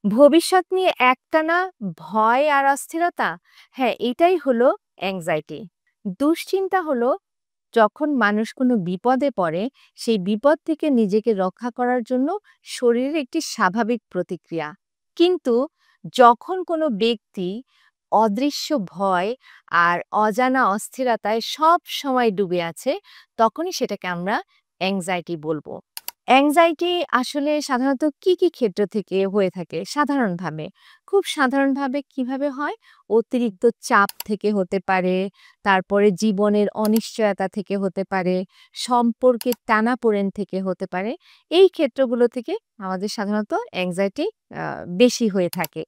ভবিষ্যৎ নিয়ে একটানা ভয় আর অস্থিরতা, হ্যাঁ, এটাই হলো অ্যাংজাইটি। দুশ্চিন্তা হলো যখন মানুষ কোনো বিপদে পড়ে, সেই বিপদ থেকে নিজেকে রক্ষা করার জন্য শরীরের একটি স্বাভাবিক প্রতিক্রিয়া। কিন্তু যখন কোনো ব্যক্তি অদৃশ্য ভয় আর অজানা অস্থিরতায় সব সময় ডুবে আছে, তখনই সেটাকে আমরা অ্যাংজাইটি বলবো। অ্যাংজাইটি আসলে সাধারণত কি ক্ষেত্র থেকে হয়ে থাকে? সাধারণভাবে, খুব সাধারণভাবে কিভাবে হয়? অতিরিক্ত চাপ থেকে হতে পারে, তারপরে জীবনের অনিশ্চয়তা থেকে হতে পারে, সম্পর্কের টানাপোড়েন থেকে হতে পারে। এই ক্ষেত্রগুলো থেকে আমাদের সাধারণত অ্যাংজাইটি আ বেশি হয়ে থাকে।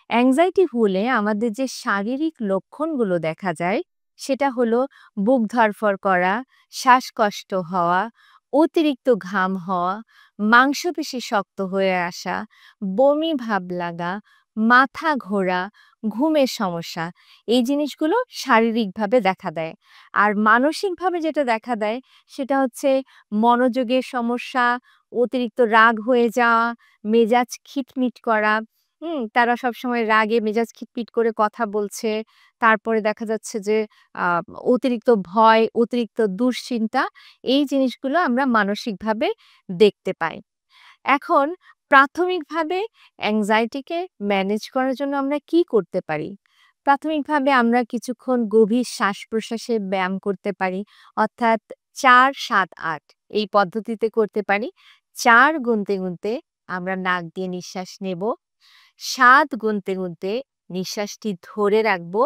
অ্যাংজাইটি হলে আমাদের যে শারীরিক লক্ষণগুলো দেখা যায়, সেটা হলো বুক ধড়ফড় করা, শ্বাসকষ্ট হওয়া, অতিরিক্ত ঘাম হওয়া, মাংসপেশি শক্ত হয়ে আসা, বমি ভাব লাগা, মাথা ঘোরা, ঘুমের সমস্যা। এই জিনিসগুলো শারীরিকভাবে দেখা দেয়। আর মানসিকভাবে যেটা দেখা দেয়, সেটা হচ্ছে মনোযোগের সমস্যা, অতিরিক্ত রাগ হয়ে যাওয়া, মেজাজ খিটমিট করা। তারা সবসময় রাগে মেজাজ খিটমিট করে কথা বলছে। তারপরে দেখা যাচ্ছে যে আ অতিরিক্ত ভয়, অতিরিক্ত দুশ্চিন্তা, এই জিনিসগুলো আমরা মানসিকভাবে দেখতে পাই। এখন প্রাথমিকভাবে অ্যাংজাইটিকে ম্যানেজ করার জন্য আমরা কি করতে পারি? প্রাথমিকভাবে আমরা কিছুক্ষণ গভীর শ্বাস-প্রশ্বাসের ব্যায়াম করতে পারি। অর্থাৎ ৪-৭-৮ এই পদ্ধতিতে করতে পারি। ৪ গুনতে আমরা নাক দিয়ে নিঃশ্বাস নেব। ৭ গুনতে নিঃশ্বাসটি ধরে রাখবো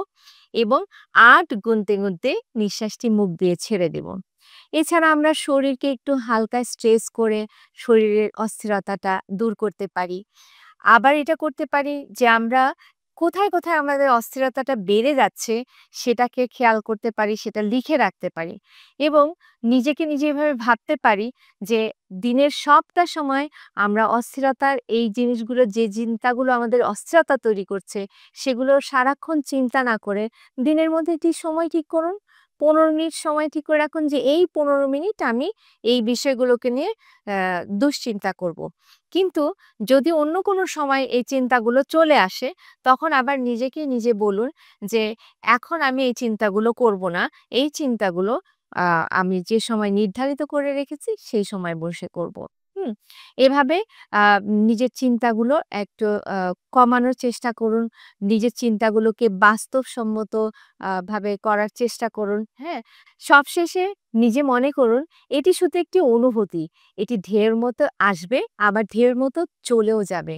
এবং ৮ গুনতে নিঃশ্বাসটি মুখ দিয়ে ছেড়ে দেব। এছাড়া আমরা শরীরকে একটু হালকা স্ট্রেচ করে শরীরের অস্থিরতাটা দূর করতে পারি। আবার এটা করতে পারি যে আমরা কোথায় আমাদের অস্থিরতাটা বেড়ে যাচ্ছে সেটাকে খেয়াল করতে পারি, সেটা লিখে রাখতে পারি এবং নিজে এভাবে ভাবতে পারি যে দিনের সবটা সময় আমরা অস্থিরতার এই জিনিসগুলো যে চিন্তাগুলো আমাদের অস্থিরতা তৈরি করছে সেগুলো সারাক্ষণ চিন্তা না করে দিনের মধ্যে একটি সময় ঠিক করুন। ১৫ মিনিট সময় ঠিক করে রাখুন যে এই ১৫ মিনিট আমি এই বিষয়গুলোকে নিয়ে দুশ্চিন্তা করব। কিন্তু যদি অন্য কোনো সময় এই চিন্তাগুলো চলে আসে, তখন আবার নিজে বলুন যে, "এখন আমি এই চিন্তাগুলো করব না। এই চিন্তাগুলো আ আমি যে সময় নির্ধারিত করে রেখেছি, সেই সময় বসে করব।" হুম? এভাবে আ নিজের চিন্তাগুলো একটু আ কমানোর চেষ্টা করুন। নিজের চিন্তাগুলোকে বাস্তবসম্মত ভাবে করার চেষ্টা করুন। হ্যাঁ? সবশেষে নিজে মনে করুন, এটি শুধু একটি অনুভূতি। এটি ঢেউয়ের মতো আসবে, আবার ঢেউয়ের মতো চলেও যাবে।